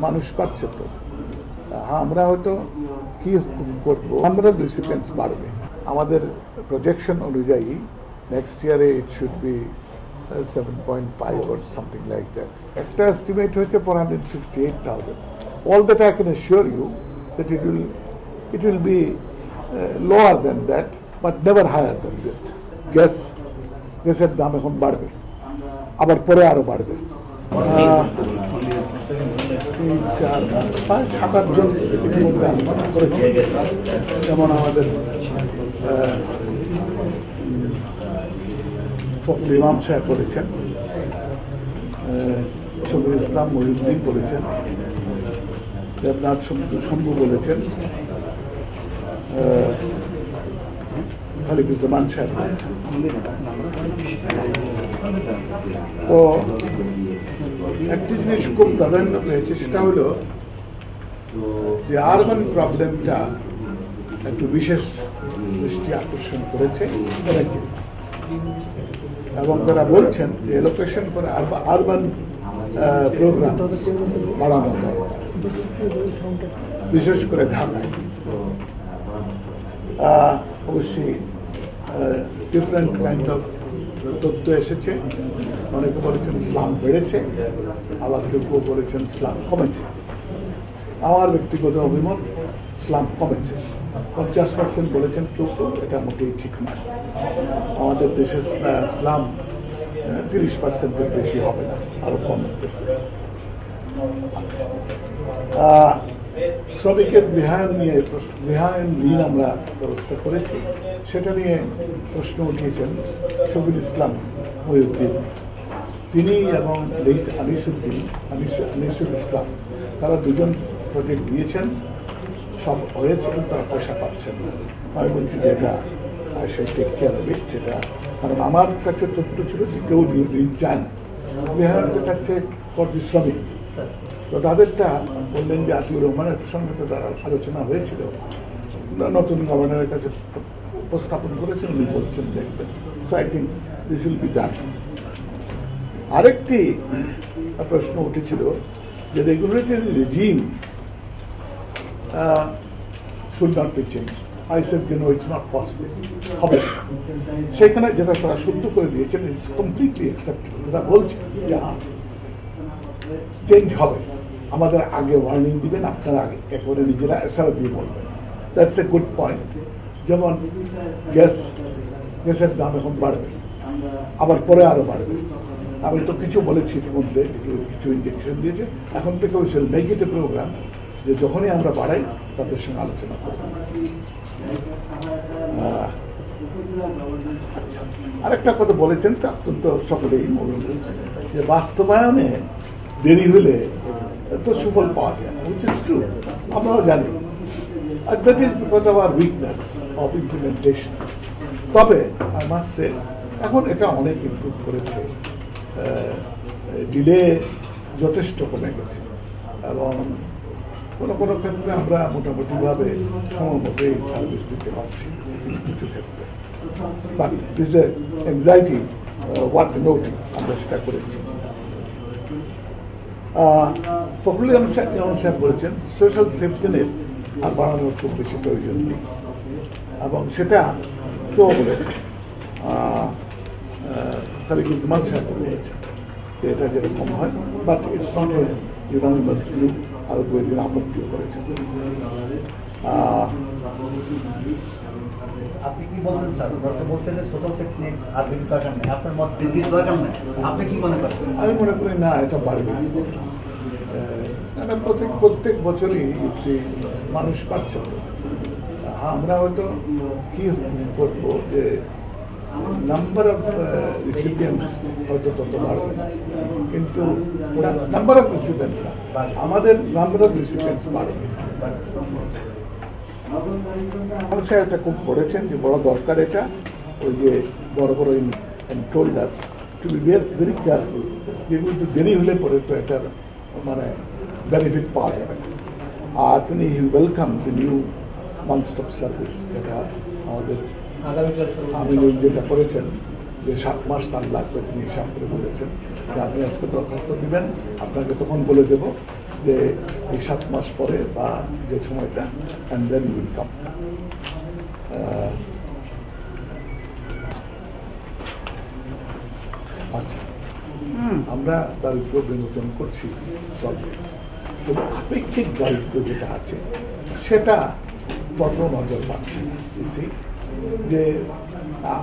মানুষ পাচ্ছে তো। হ্যাঁ, আমরা হয়তো কি করবো, আমরা ডিসিপ্লিনস বাড়বে। আমাদের প্রজেকশন অনুযায়ী নেক্সট ইয়ারে it should be 7.5 or something like that. একটা এস্টিমেট হয়েছে 468,000. All that I can assure you that it will be lower than that, but never higher than that. গ্যাসের দাম এখন বাড়বে, আবার পরে আরো বাড়বে। 7-8 জন ইতিমধ্যে আলোচনা করেছে, যেমন আমাদের ফখরুল ইমাম সাহেব বলেছেন, শফিউল ইসলাম মহিউদ্দিন বলেছেন, দেবনাথ শম্ভু বলেছেন, খালিকুজ্জামান সাহেব। তো একটি জিনিস খুব প্রাধান্য পেয়েছে, সেটা হলো যে আরবান প্রবলেমটা একটু বিশেষ দৃষ্টি আকর্ষণ করেছে অনেকে, এবং তারা বলছেন যে এলোকেশন করে আরবান প্রোগ্রাম বাড়ানো দরকার, বিশেষ করে ঢাকায়। অবশ্যই ডিফারেন্ট কাইন্ড অফ তথ্য এসেছে। অনেকে বলেছেন ইসলাম বেড়েছে, আবার কেউ কেউ বলেছেন ইসলাম কমেছে। আমার ব্যক্তিগত অভিমত, ইসলাম কমেছে। 50% বলেছেন কেউ কেউ, এটা মোটেই ঠিক নয়। আমাদের দেশে ইসলাম 30%-এর বেশি হবে না, আরো কম। শ্রমিকের গৃহায়ন ঋণ আমরা ব্যবস্থা করেছি, সেটা নিয়ে প্রশ্ন উঠিয়েছেন শফিউল ইসলাম মহিউদ্দিন। তিনি এবং লেট আনিসুল ইসলাম, তারা দুজন প্রজেক্ট দিয়েছেন, সব হয়েছে, তারা পয়সা পাচ্ছেন না। আমি বলছি যে এটা সেই টেক কেয়ার হবে, যেটা কারণ আমার কাছে তথ্য ছিল যে কেউ ঋণ চায় না, গৃহায়নটা থাকছে ফর দি শ্রমিক। তো তাদেরটা বললেন যে আতিউর রহমানের সঙ্গে তো তার আলোচনা হয়েছিল, নতুন গভর্নরের কাছে উপস্থাপন করেছেন, উনি বলছেন দেখবেন। So I think this will be done. আরেকটি প্রশ্ন উঠেছিল যে regulatory regime should not be change. I said, it's not possible. হবে সেখানে যেটা তারা শুদ্ধ করে দিয়েছেন, ইটস কমপ্লিটলি অ্যাকসেপ্টেবল। তারা বলছেন যে হ্যাঁ, চেঞ্জ হবে, আমাদের আগে ওয়ার্নিং দিবেন, আপনারা আগে একেবারে নিজেরা এসারা দিয়ে বলবেন। That's a good point. যেমন গ্যাসের দাম এখন বাড়বে, আবার পরে আরো বাড়বে। আমি তো কিছু বলেছি ইতিমধ্যে, কিছু ইনজেকশন দিয়েছে। এখন থেকে ওই মেক ইট এ প্রোগ্রাম যে যখনই আমরা বাড়াই তাদের সঙ্গে আলোচনা করব। আচ্ছা, আরেকটা কথা বলেছেন, তা অত্যন্ত সকলেই যে বাস্তবায়নে দেরি হলে তো সুফল পাওয়া যায় না, which is true, আমরাও জানি। আর that is because of our weakness of implementation. তবে I must say, এখন এটা অনেক ইমপ্রুভ করেছে, ডিলে যথেষ্ট কমে গেছে, এবং কোনো কোনো ক্ষেত্রে আমরা মোটামুটিভাবে সময় মতো এই সার্ভিস দিতে পারছি কিছু ক্ষেত্রে। But this A anxiety worth noting, আমরা সেটা করেছি। ফখরুল ইমাম সাহেব বলেছেন সোশ্যাল সেফটি নেট আর বাড়ানোর খুব বেশি প্রয়োজন নেই, এবং সেটা কেউ বলেছে, খালিকুজ্জামান সাহেব বলেছেন যে এটা যেরকম হয়, but it's not a unanimous view. আরো দুদিন আপত্তিও করেছেন। আপনি কি বলছেন স্যার? বলছেন যে সোশ্যাল সেফটি নেট আর বিদ্যুৎ দরকার নেই, আপনার মত বিদ্যুৎ দরকার নেই, আপনি কি মনে করেন? আমি মনে করি না, এটা বাড়বে। প্রত্যেক বছরই মানুষ পাচ্ছে। হ্যাঁ, আমরা হয়তো কি করবো যে নাম্বার অফ রিসিপিয়েন্টস হয়তো তত বাড়বে না, কিন্তু নাম্বার অফ রিসিপিয়েন্টস না, আমাদের নাম্বার অফ রিসিপিয়েন্টস বাড়বে। মানুষের একটা খুব পড়েছেন যে বড় দরকার এটা, ওই যে বড় বড় told us to be very careful, যেগুলো তো দেরি হলে পরে তো এটার মানে বেনিফিট পাওয়া যাবে। আর তিনি ওয়েলকাম দি নিউ ওয়ান স্টপ সার্ভিস, যেটা আমাদের আমিনুল যেটা করেছেন, যে 7 মাস তার লাগবে, তিনি হিসাব করে বলেছেন যে আপনি আজকে দরখাস্ত দিবেন, আপনাকে তখন বলে দেব যে এই 7 মাস পরে বা যে সময়টা অ্যান্ড দেন উইল কাম। আচ্ছা, আমরা দারিদ্র বিমোচন করছি সলভে, তবে আপেক্ষিক দারিদ্র যেটা আছে সেটা তত নজর পাচ্ছে না। যে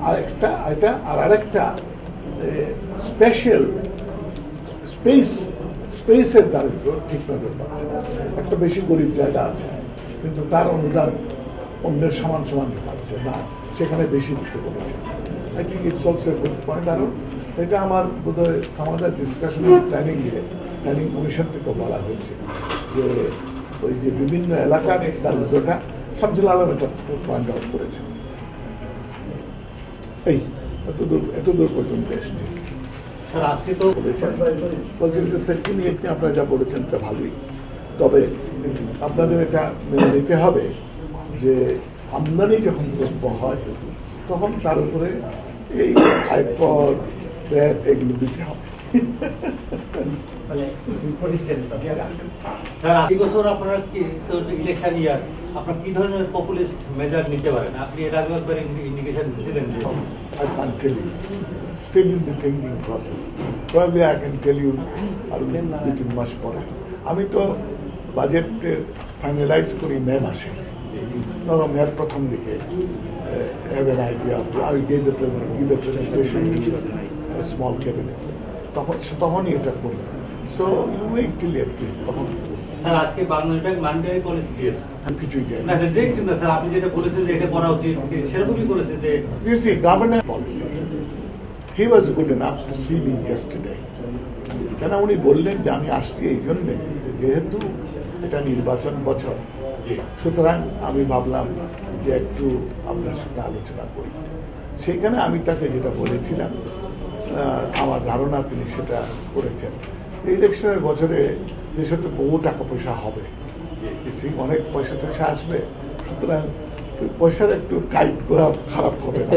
আরেকটা এটা আর আরেকটা স্পেশাল স্পেসের দারিদ্র ঠিক নজর পাচ্ছে না। একটা বেশি গরিব জায়গা আছে কিন্তু তার অনুদান অন্যের সমান সমান পাচ্ছে না, সেখানে বেশি দিতে বলেছে। I think it's also a good point. কারণ এটা আমার বোধহয় সমাজের ডিসকাশন প্ল্যানিং কমিশন থেকে বলা হয়েছে যে ওই যে বিভিন্ন এলাকার দারিদ্রটা শামসুল আলম এটা পয়েন্ট আউট করেছে। এই এতদূর পর্যন্ত এসছে। বলছেন যে সেফটি নিয়ে আপনারা যা বলেছেন তা ভালোই, তবে আপনাদের এটা মেনে নিতে হবে যে আমদানি যখন দ্রব্য হয় তখন তার উপরে এই আয়কর ব্যাট এগুলো দিতে হবে। আপনারা ইলেকশন ইয়ার আপনারা কি ধরনের পপুলিস্ট মেজার নিতে পারেন? আপনি এর আগে একবার ইন্ডিকেশন দিয়েছিলেন যে I can't tell you. Still in the thinking process. Probably I can tell you within much more. আমি তো বাজেট ফাইনালাইজ করি মে মাসে, ধরো মের প্রথম দিকে have an idea. I gave the presentation to a small cabinet. তখনই এটা করি। So you wait till April. তখন স্যার আজকে বাংলাদেশ ব্যাংক মানিটারি পলিসি দিয়েছে। আমি কিছুই দেয় না স্যার ডিরেক্টিভ না স্যার, আপনি যেটা বলেছেন যে এটা করা উচিত সেরকমই করেছে যে you see government policy. He was good enough to see me yesterday. কেন উনি বললেন যে আমি আসছি এই জন্যে যেহেতু এটা নির্বাচন বছর, সুতরাং আমি ভাবলাম যে একটু আপনার সঙ্গে আলোচনা করি। সেখানে আমি তাকে যেটা বলেছিলাম আমার ধারণা তিনি সেটা করেছেন। ইলেকশনের বছরে দেশে তো বহু টাকা পয়সা হবে, অনেক পয়সা টয়সা আসবে, সুতরাং পয়সার একটু টাইট করা খারাপ হবে না।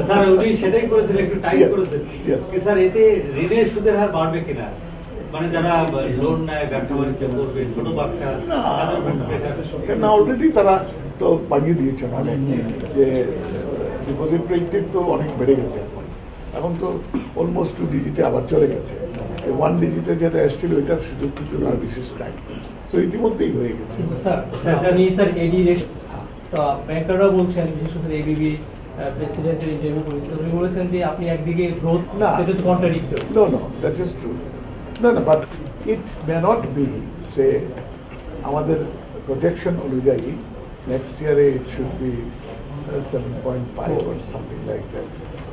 স্যার উনি সেটাই করেছেন, একটু টাইট করেছেন। স্যার এতে ঋণের সুদের হার বাড়বে কিনা, মানে যারা লোন নেয় ব্যবসা বাণিজ্য করবে ছোট ব্যবসা না অলরেডি তারা তো বাড়িয়ে দিয়েছেন অনেক, যে ডিপোজিট রেট তো অনেক বেড়ে গেছে এখন তো অলমোস্ট 2 ডিজিটে আবার চলে গেছে। 1 ডিজিটে যেটা এসেছিল ওইটার সুযোগ কিন্তু আর বিশেষ নাই, সো ইতিমধ্যেই হয়ে গেছে। ব্যাংকাররা বলছেন, বিশেষ করে এবিবি প্রেসিডেন্টের ইন্টারভিউ করেছেন, উনি বলেছেন যে আপনি একদিকে গ্রোথ না, এটা তো contradictory. No, that is true. No, but it may not be, say, আমাদের projection অনুযায়ী next year it should be 7.5 or something like that.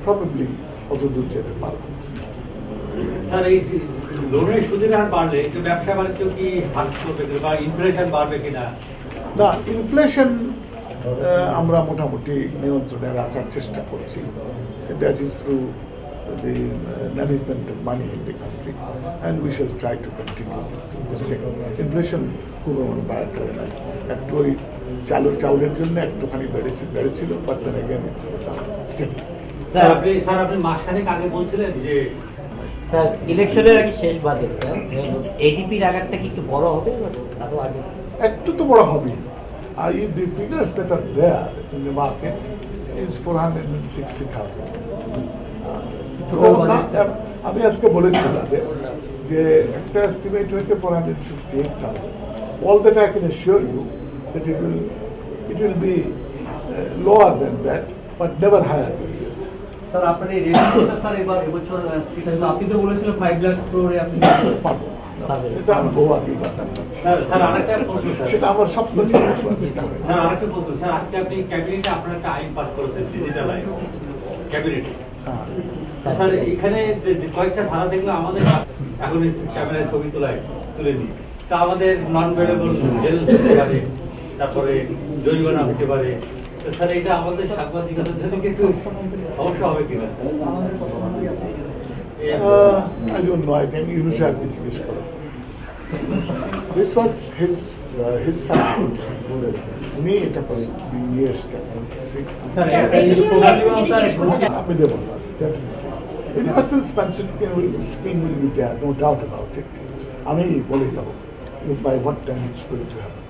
Probably অতদূর যেতে পারবো। স্যার এই লোনের সুদের হার বাড়লে একটু ব্যবসা বাণিজ্য কি হাত করবে বা ইনফ্লেশন বাড়বে কিনা? না, ইনফ্লেশন আমরা মোটামুটি নিয়ন্ত্রণে রাখার চেষ্টা করছি। That is through the management of money in the country, and we shall try to continue the same. Inflation কোনো বাড়াতে হয় না, একটু ওই চাউলের জন্য একটুখানি বেড়েছিল, but then again stable. Sir আপনি মাসখানেক আগে বলছিলেন যে স্যার ইলেকশনের আগে শেষ বাজেট স্যার, এডিপির আগারটা কি একটু বড় হবে এত আগে? একটু তো বড় হবে। The figures that are there in the market is 460,000. আমি আজকে বলেছি তাদের যে একটা এস্টিমেট হয়েছে 468,000. All that I can assure you that it will be lower than that, but never higher than that. Sir আপনার এই রেভিনিউটা স্যার এবছর আপনি তো বলেছিলেন 5 লাখ ক্রোড়ে আপনি পাবো না। সেটা আমি বহু আগেই বাতাম পাচ্ছি। স্যার আরেকটা প্রশ্ন স্যার, সেটা আমার স্বপ্ন ছিল। স্যার আরেকটা প্রশ্ন স্যার, আজকে আপনি ক্যাবিনেটে আপনার একটা আইন পাস করেছেন ডিজিটাল আইন ক্যাবিনেটে। স্যার এখানে যে কয়েকটা ধারা দেখলে আমাদের এখন ক্যামেরায় ছবি তুলে নিই, তা আমাদের নন ভেলেবল জেল হতে পারে, তারপরে জরিমানা হতে পারে। স্যার এটা আমাদের সাংবাদিকতার জন্য কি একটু সমস্যা হবে কিনা sir? I don't know. I think Yunus সাহেবকে জিজ্ঞেস করো। This was his subject. উনি এটা নিয়ে এসছেন। স্যার এই যে প্রবলেম স্যার আমি দেবো না, definitely. Universal pension scheme will be there, no doubt about it. আমি বলে দেবো। by what time it's going to happen.